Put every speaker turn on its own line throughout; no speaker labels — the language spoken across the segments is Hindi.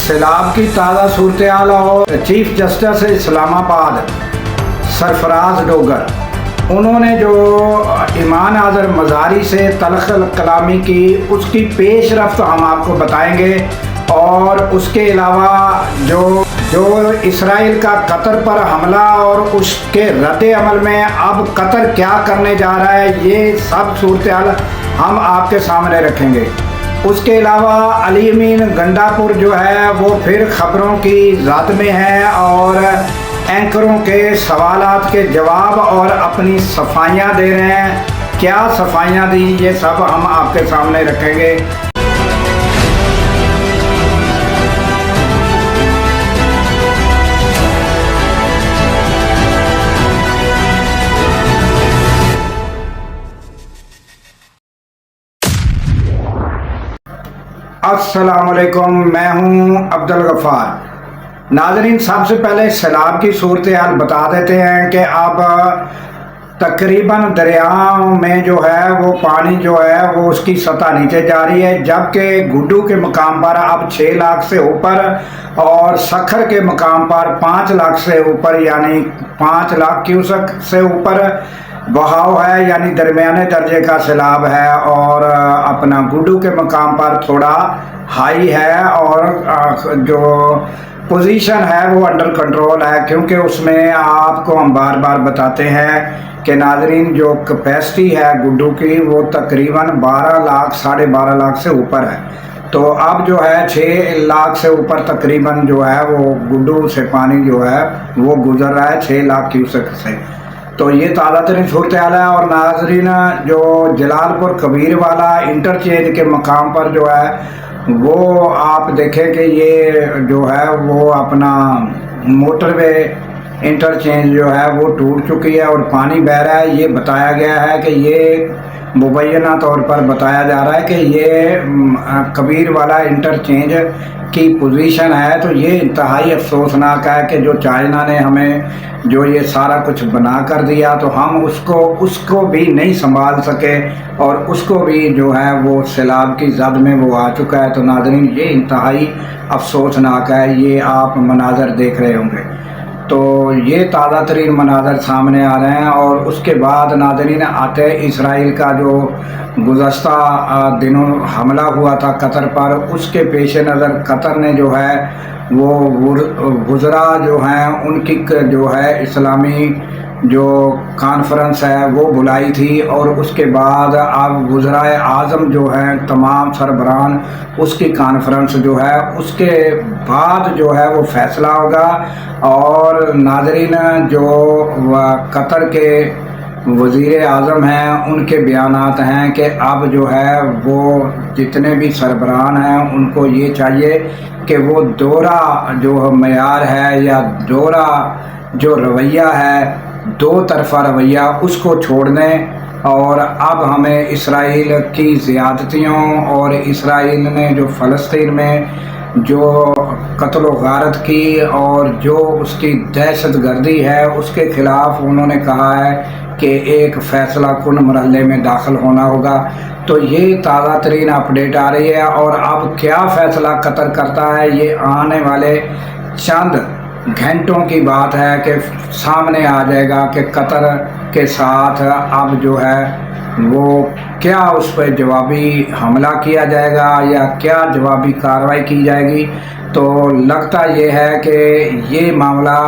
सैलाब की ताज़ा सूरत हाल और चीफ जस्टिस इस्लामाबाद सरफराज डोगर, उन्होंने जो ईमान आज़र मज़ारी से तल्ख़ कलामी की, उसकी पेश रफ्त हम आपको बताएंगे। और उसके अलावा जो इसराइल का कतर पर हमला और उसके रद्द अमल में अब कतर क्या करने जा रहा है, ये सब सूरत हाल हम आपके सामने रखेंगे। उसके अलावा अली अमीन गंडापुर जो है वो फिर ख़बरों की ज़द में है और एंकरों के सवालात के जवाब और अपनी सफाइयाँ दे रहे हैं। क्या सफाइयाँ दी, ये सब हम आपके सामने रखेंगे। अस्सलामुअलैकुम, मैं हूं अब्दुल गफ़ार। नाज़रीन, सबसे पहले सैलाब की सूरत हाल बता देते हैं कि अब तकरीबन दरियाओं में जो है वो पानी जो है वो उसकी सतह नीचे जा रही है, जबकि गुड्डू के मकाम पर अब 6 लाख से ऊपर और सखर के मकाम पर 5 लाख से ऊपर यानी 5 लाख क्यूसेक से ऊपर बहाव है, यानी दरमियाने दर्जे का सैलाब है। और अपना गुड्डू के मकाम पर थोड़ा हाई है और जो पोजीशन है वो अंडर कंट्रोल है, क्योंकि उसमें आपको हम बार बार बताते हैं कि नाजरीन जो कैपेसिटी है गुड्डू की वो तकरीबन 12 लाख 12.5 लाख से ऊपर है। तो अब जो है 6 लाख से ऊपर तकरीबन जो है वो गुड्डू से पानी जो है वो गुजर रहा है 6 लाख क्यूसेक से। तो ये ताज़ा तरीन सूरत हाल है। और नाजरीन, जो जलालपुर कबीर वाला इंटरचेंज के मकाम पर जो है वो आप देखें कि ये जो है वो अपना मोटरवे इंटरचेंज जो है वो टूट चुकी है और पानी बह रहा है। ये बताया गया है कि ये मुबैना तौर पर बताया जा रहा है कि ये कबीर वाला इंटरचेंज की पोजीशन है। तो ये इंतहाई अफसोसनाक है कि जो चाइना ने हमें जो ये सारा कुछ बना कर दिया, तो हम उसको भी नहीं संभाल सके और उसको भी जो है वो सैलाब की जद में वो आ चुका है। तो नाज़रीन, ये इंतहाई अफसोसनाक है। ये आप मनाजर देख रहे होंगे, तो ये ताज़ा तरीन मनाजर सामने आ रहे हैं। और उसके बाद नाज़रीन आते इसराइल का जो गुज़श्ता दिनों हमला हुआ था कतर पर, उसके पेश नज़र कतर ने जो है वो वुज़रा जो हैं उनकी जो है इस्लामी जो कॉन्फ्रेंस है वो बुलाई थी। और उसके बाद अब वुज़राए आज़म जो हैं तमाम सरबरान, उसकी कॉन्फ्रेंस जो है उसके बाद जो है वो फ़ैसला होगा। और नाज़रीन, जो कतर के वज़ीर आज़म हैं उनके बयानात हैं कि अब जो है वो जितने भी सरबरान हैं उनको ये चाहिए कि वो दोहरा जो मयार है या दोहरा जो रवैया है, दो तरफ़ा रवैया, उसको छोड़ दें। और अब हमें इसराइल की ज़्यादतियों और इसराइल ने जो फ़लस्तीन में जो कत्ल गारत की और जो उसकी दहशत गर्दी है उसके ख़िलाफ़ उन्होंने कहा है कि एक फ़ैसला कुन मरहले में दाखिल होना होगा। तो ये ताज़ा तरीन अपडेट आ रही है। और अब क्या फ़ैसला कतर करता है ये आने वाले चंद घंटों की बात है कि सामने आ जाएगा कि कतर के साथ अब जो है वो क्या उस पर जवाबी हमला किया जाएगा या क्या जवाबी कार्रवाई की जाएगी। तो लगता ये है कि ये मामला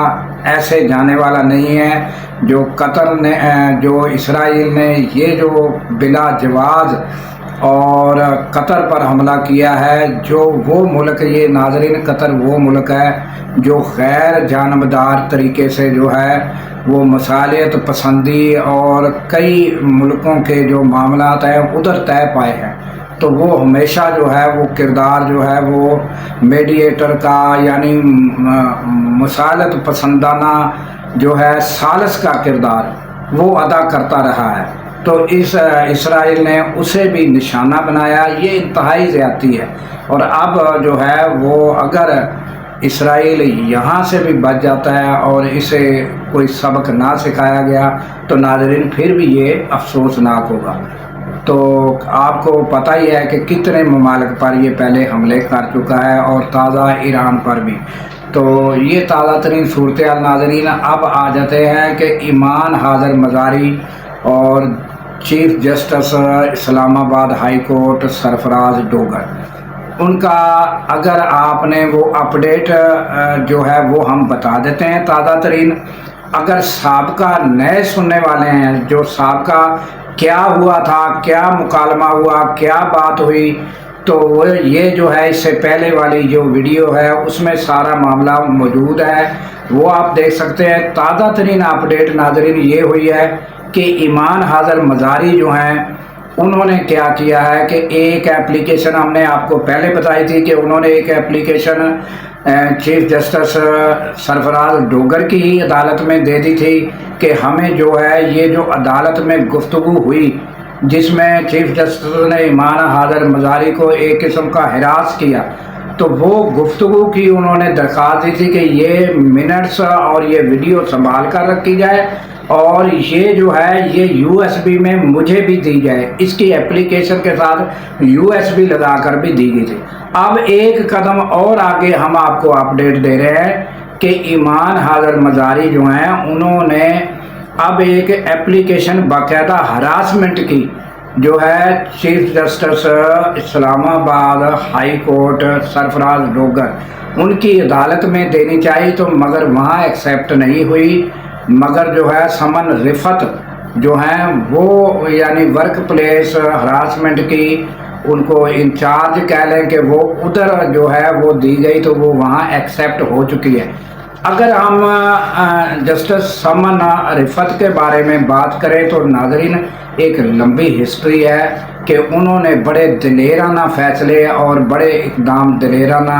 ऐसे जाने वाला नहीं है। जो कतर ने जो इसराइल ने ये जो बिला जवाज़ और कतर पर हमला किया है, जो वो मुल्क, ये नाज़रीन कतर वो मुल्क है जो गैर जानबदार तरीके से जो है वो मसालियत पसंदी और कई मुल्कों के जो मामलात हैं उधर तय पाए हैं। तो वो हमेशा जो है वो किरदार जो है वो मीडिएटर का यानी मसालत पसंदाना जो है सालिस का किरदार वो अदा करता रहा है। तो इस इसराइल ने उसे भी निशाना बनाया। ये इंतहाई ज़्यादती है। और अब जो है वो अगर इसराइल यहाँ से भी बच जाता है और इसे कोई सबक ना सिखाया गया तो नाज़रीन फिर भी ये अफसोसनाक होगा। तो आपको पता ही है कि कितने ममालिक पर ये पहले हमले कर चुका है और ताज़ा ईरान पर भी। तो ये ताज़ा तरीन सूरत हाल नाज़रीन, अब आ जाते हैं कि ईमान हाज़र मज़ारी और chief justice Islamabad high court Sarfaraz Dogar, उनका अगर आपने वो अपडेट जो है वो हम बता देते हैं ताज़ा तरीन। अगर साबका नए सुनने वाले हैं, जो साबका क्या हुआ था, क्या मुकालमा हुआ, क्या बात हुई, तो वो ये जो है इससे पहले वाली जो वीडियो है उसमें सारा मामला मौजूद है, वो आप देख सकते हैं। ताज़ा तरीन अपडेट नाज़रीन ये हुई है कि ईमान हाज़र मज़ारी जो हैं उन्होंने क्या किया है कि एक एप्लीकेशन हमने आपको पहले बताई थी कि उन्होंने एक application chief justice Sarfaraz Dogar की ही अदालत में दे दी थी कि हमें जो है ये जो अदालत में गुफ्तगू हुई जिसमें चीफ जस्टिस ने ईमान हाज़र मज़ारी को एक किस्म का हिरास किया, तो वो गुफ्तगू की उन्होंने दरख्वास्त दी थी कि ये मिनट्स और ये वीडियो संभाल कर रखी जाए और ये जो है ये यूएसबी में मुझे भी दी जाए। इसकी एप्लीकेशन के साथ यूएसबी लगा कर भी दी गई थी। अब एक कदम और आगे हम आपको अपडेट दे रहे हैं कि ईमान हाज़र मज़ारी जो हैं उन्होंने अब एक एप्लीकेशन बाकायदा हरासमेंट की जो है chief justice Islamabad high court Sarfaraz Dogar उनकी अदालत में देनी चाहिए, तो मगर वहाँ एक्सेप्ट नहीं हुई। मगर जो है समन रिफत जो हैं वो यानी वर्क प्लेस हरासमेंट की उनको इंचार्ज कह लें कि वो उधर जो है वो दी गई, तो वो वहाँ एक्सेप्ट हो चुकी है। अगर हम जस्टिस समन रिफत के बारे में बात करें तो नाज़रीन एक लंबी हिस्ट्री है कि उन्होंने बड़े दिलेराना फ़ैसले और बड़े इकदाम दिलेराना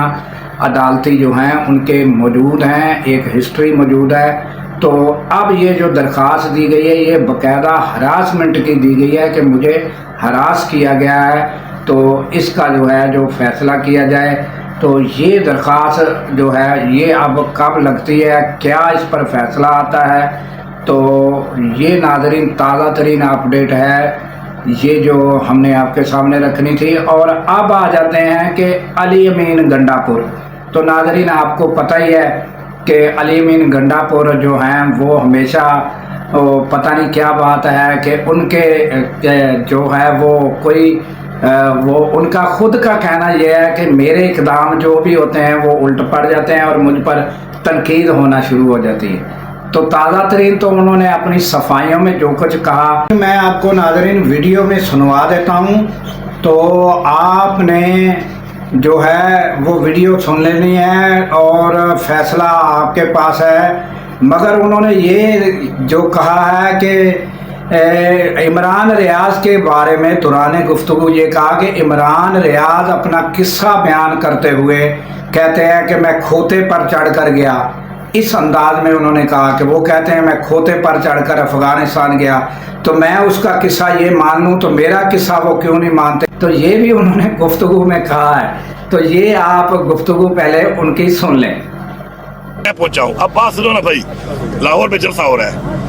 अदालती जो हैं उनके मौजूद हैं, एक हिस्ट्री मौजूद है। तो अब ये जो दरख्वास्त दी गई है ये बाकायदा हरासमेंट की दी गई है कि मुझे हरास किया गया है, तो इसका जो है जो फ़ैसला किया जाए। तो ये दरख्वास्त जो है ये अब कब लगती है, क्या इस पर फैसला आता है, तो ये नाज़रीन ताज़ा तरीन अपडेट है ये जो हमने आपके सामने रखनी थी। और अब आ जाते हैं कि अली अमीन गंडापुर। तो नाज़रीन आपको पता ही है कि अली अमीन गंडापुर जो हैं वो हमेशा पता नहीं क्या बात है कि उनके जो है वो कोई वो उनका खुद का कहना यह है कि मेरे इकदाम जो भी होते हैं वो उल्ट पड़ जाते हैं और मुझ पर तनकीद होना शुरू हो जाती है। तो ताज़ा तरीन तो उन्होंने अपनी सफाइयों में जो कुछ कहा मैं आपको नाज़रीन वीडियो में सुनवा देता हूँ, तो आपने जो है वो वीडियो सुन लेनी है और फैसला आपके पास है। मगर उन्होंने ये जो कहा है कि इमरान रियाज के बारे में दौरान गुफ्तगू ये कहा कि इमरान रियाज अपना किस्सा बयान करते हुए कहते हैं कि मैं खोते पर चढ़कर गया। इस अंदाज में उन्होंने कहा कि वो कहते हैं मैं खोते पर चढ़कर अफ़गानिस्तान गया, तो मैं उसका किस्सा ये मान लूँ तो मेरा किस्सा वो क्यों नहीं मानते। तो ये भी उन्होंने गुफ्तगू में कहा है, तो ये आप गुफ्तगू पहले उनकी सुन लें।
मैं पहुंचा हूँ, अब बात सुनो ना भाई, लाहौर में जलसा हो रहा है,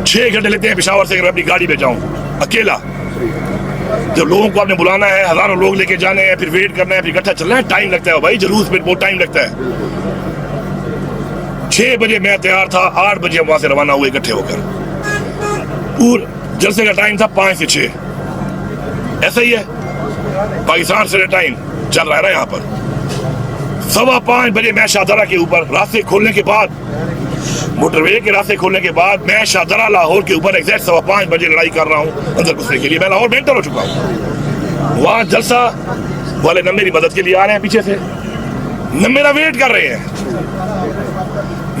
6 घंटे लेते हैं पेशावर से अगर अपनी गाड़ी पे जाऊं अकेला। जब लोगों को आपने बुलाना है, हजारों लोग लेके जाने हैं, फिर वेट करना है, फिर इकट्ठा चलना है, टाइम लगता है भाई, जुलूस में बहुत टाइम लगता है। 6 बजे मैं तैयार था, 8 बजे वहां से रवाना हुए इकट्ठे होकर। पूरे जलसे का टाइम था 5 से 6, ऐसा ही है पाकिस्तान से टाइम चल रहा है ना यहाँ पर। 5:15 बजे मैं शाहदरा के ऊपर रास्ते खोलने के बाद, मोटरवे के रास्ते खोलने के बाद मैं शाहदरा लाहौर के ऊपर एग्जैक्ट 5:15 बजे लड़ाई कर रहा हूँ अंदर घुसने के लिए। मैं लाहौर में एंटर हो चुका हूँ। वहाँ जलसा वाले न मेरी मदद के लिए आ रहे हैं पीछे से, न मेरा वेट कर रहे हैं।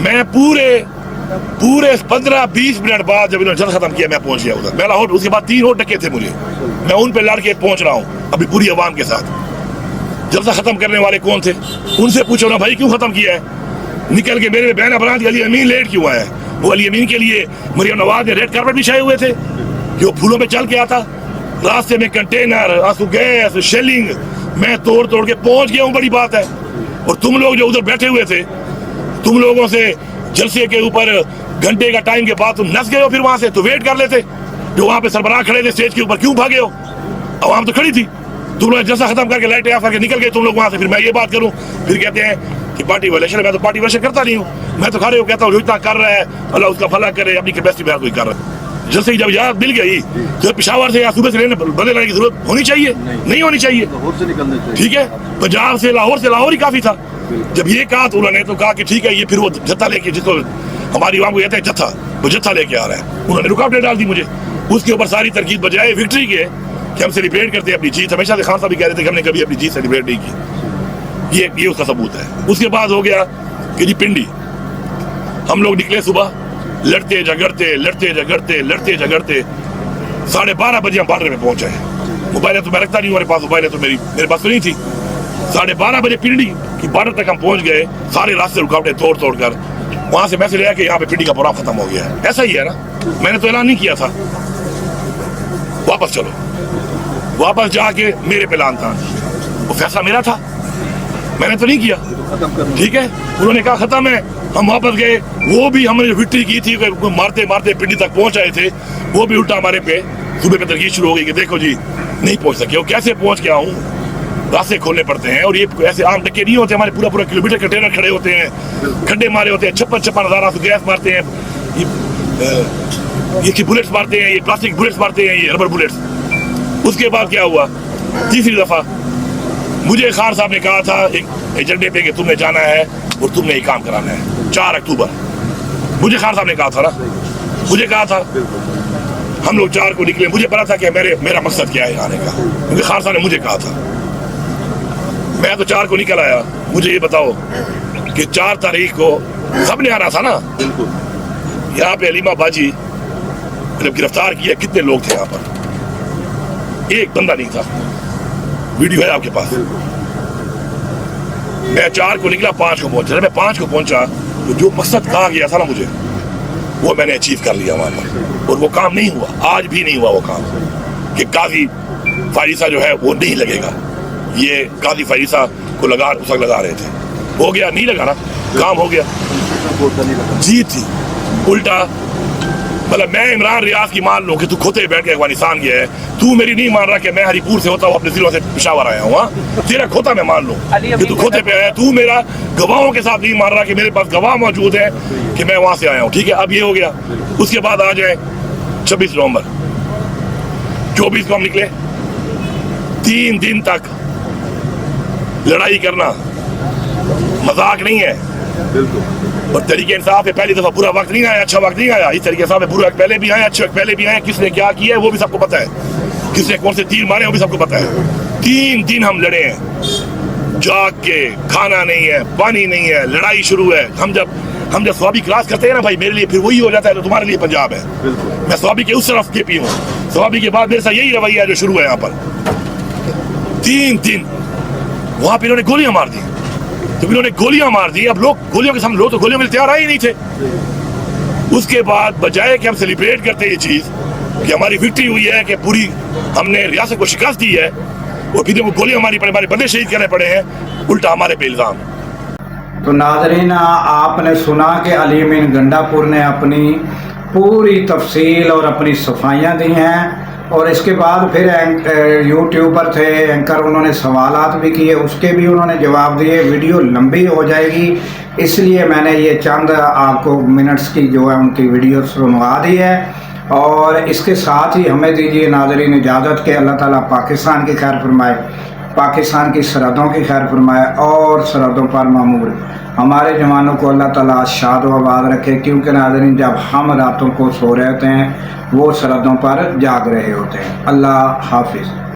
मैं पूरे 15-20 मिनट बाद जब इन्होंने जल्द खत्म किया मैं पहुंच गया उधर। मैं लाहौर, उसके बाद 3 और टके थे मुझे, मैं उन पे लड़ के पहुंच रहा हूँ अभी पूरी आवाम के साथ। जलसा खत्म करने वाले कौन थे उनसे पूछो ना भाई, क्यों खत्म किया है। निकल के मेरे बहन अपराध अली अमीन लेट क्यों आया है। वो अली अमीन के लिए मरियम नवाज ने रेड कार्पेट बिछाए हुए थे कि वो फूलों पे चल के आता। रास्ते में कंटेनर, आंसू गैस, शेलिंग मैं तोड़ तोड़ के पहुंच गया हूँ, बड़ी बात है। और तुम लोग जो उधर बैठे हुए थे, तुम लोगों से जलसे के ऊपर घंटे का टाइम के बाद तुम नस गए हो, फिर वहां से तो वेट कर लेते। जो वहां पे सरबराह खड़े थे स्टेज के ऊपर, क्यों भागे हो? आवाम तो खड़ी थी, तुम लोग जैसा खत्म करके लाइटें ऑफ करके निकल गए तुम लोग वहां से। फिर मैं ये बात करूं, फिर कहते हैं कि पार्टी वायलेशन है। मैं तो पार्टी वायलेशन करता नहीं हूँ, मैं तो खड़े हो कहता हूँ जो इतना कर रहा है अल्लाह उसका भला करे, अपनी कैपेसिटी में कोई कर रहा है। जैसे ही जब याद मिल गई तो पेशावर से या सूबे से बदले लाने की जरूरत होनी चाहिए? नहीं होनी चाहिए, ठीक है। पंजाब से लाहौर ही काफी था। जब ये कहा तो उन्होंने तो कहा कि ठीक है, ये फिर वो जत्था लेके, जिसको हमारी आवाम को कहते हैं जत्था, वो जत्था लेके आ रहा है। उन्होंने रुकावटें डाल दी मुझे, उसके ऊपर सारी तरकीब बजाय विक्ट्री के कि हम सेलिब्रेट करते हैं अपनी जीत। हमेशा से खान साहब भी कह रहे थे कि हमने कभी अपनी जीत सेलिब्रेट नहीं की, ये उसका सबूत है। उसके बाद हो गया कि जी पिंडी, हम लोग निकले सुबह, लड़ते झगड़ते 12:30 बजे हम बॉर्डर में पहुंचे। मोबाइल तो मैं रखता नहीं, हमारे पास मोबाइल है तो मेरे पास तो नहीं थी। 12:30 बजे पिंडी की बॉर्डर तक हम पहुंच गए, सारे रास्ते रुकावटें तोड़ कर। वहां से मैसेज आया कि यहाँ पे पिंडी का प्रोग्राम खत्म हो गया है। ऐसा ही है ना, मैंने तो ऐलान नहीं किया था। वापस चलो, वापस जाके मेरे पे लान था, वो फैसला मेरा था, मैंने तो नहीं किया, ठीक है। उन्होंने कहा खत्म है, हम वापस गए। वो भी हमने विक्ट्री की थी, मारते पिंडी तक पहुंच आए थे, वो भी उल्टा हमारे पे सुबह पे तरकीब शुरू हो गई कि देखो जी नहीं पहुंच सके। वो कैसे पहुंच के आऊं, रास्ते खोलने पड़ते हैं। और ये ऐसे आम डक्के नहीं होते, हमारे पूरा किलोमीटर कंटेनर खड़े होते हैं, खड्डे मारे होते हैं, 56,000 गैस मारते हैं, ये बुलेट्स मारते हैं, ये प्लास्टिक बुलेट्स मारते हैं, ये रबर बुलेट्स। उसके बाद क्या हुआ, तीसरी दफा मुझे खान साहब ने कहा था एक एजेंडे पे कि तुमने जाना है और तुमने ये काम कराना है 4 अक्टूबर। मुझे खान साहब ने कहा था ना, मुझे कहा था, हम लोग 4 को निकले। मुझे पता था कि मेरा मकसद क्या है आने का, क्योंकि खान साहब ने मुझे कहा था। मैं तो 4 को निकल आया। मुझे ये बताओ कि 4 तारीख को सबने आना था ना। यहाँ पे अलीमा बाजी जब गिरफ्तार किया, कितने लोग थे यहाँ पर? एक बंदा नहीं था। वीडियो है आपके पास। मैं 4 को निकला, 5 को पहुंचा। मैं 5 को पहुंचा तो जो मकसद कहा गया था ना मुझे, वो मैंने अचीव कर लिया वहां पर। और वो काम नहीं हुआ, आज भी नहीं हुआ वो काम, कि काजी फारिसा जो है वो नहीं लगेगा। ये काजी फारिसा को उस वक्त लगा रहे थे, हो गया, नहीं लगा ना, काम हो गया, जीत थी। उल्टा मतलब मैं इमरान रियाज की मान लूं कि तू खोते बैठ के अफगानिस्तान गया है, तू मेरी नहीं मान रहा कि मैं हरिपुर से होता हूँ अपने जिलों से पेशावर आया हूँ। तेरा खोता मैं मान लूं कि तू खोते पे आया, तू मेरा गवाहों के साथ नहीं मान रहा कि मेरे पास गवाह मौजूद है कि मैं वहां से आया हूँ, ठीक है। अब ये हो गया। उसके बाद आ जाए 26 नवंबर, 24 को हम निकले। 3 दिन तक लड़ाई करना मजाक नहीं है। और तरीके इंसाफ है, पहली दफा बुरा वक्त नहीं आया, अच्छा वक्त नहीं आया। इस तरीके से बुरा वक्त पहले भी आया, अच्छे वक्त पहले भी आए। किसने क्या किया है वो भी सबको पता है, किसने कौन से तीर मारे वो भी सबको पता है। 3 दिन हम लड़े हैं जाग के, खाना नहीं है, पानी नहीं है, लड़ाई शुरू है। हम जब स्वाबी क्रॉस करते हैं ना भाई, मेरे लिए फिर वही हो जाता है तो तुम्हारे लिए पंजाब है। मैं स्वाबी के उस तरफ के पी हूँ, स्वाबी के बाद मेरे साथ यही रवैया जो शुरू है यहाँ पर। 3 दिन वहां पे इन्होंने गोलियां मार दी, तो इन्होंने गोलियां मार दी। अब लोग गोलियों के सामने, लोग तो गोलियों के लिए तैयार आए ही नहीं थे। उसके बाद बजाय कि हम सेलिब्रेट करते ये चीज कि हमारी विक्ट्री हुई है, कि पूरी हमने रियासत को शिकस्त दी है, और फिर गोलियां हमारी पड़े, हमारे बंदे शहीद करने पड़े हैं, उल्टा हमारे पे इल्जाम।
तो नाज़रीन, आपने सुना कि अली अमीन गंडापुर ने अपनी पूरी तफसील और अपनी सफाइयाँ दी हैं। और इसके बाद फिर यूट्यूबर थे एंकर, उन्होंने सवालात भी किए, उसके भी उन्होंने जवाब दिए। वीडियो लंबी हो जाएगी, इसलिए मैंने ये चंद आपको मिनट्स की जो है उनकी वीडियो सुनवा दी है। और इसके साथ ही हमें दीजिए नाज़रीन इजाज़त के अल्लाह ताला पाकिस्तान की खैर फरमाए, पाकिस्तान की सरहदों की खैर फरमाए, और सरहदों पर मामूर हमारे जवानों को अल्लाह ताला शाद व आबाद रखे। क्योंकि नाज़रीन, जब हम रातों को सो रहे होते हैं, वो सरहदों पर जाग रहे होते हैं। अल्लाह हाफिज़।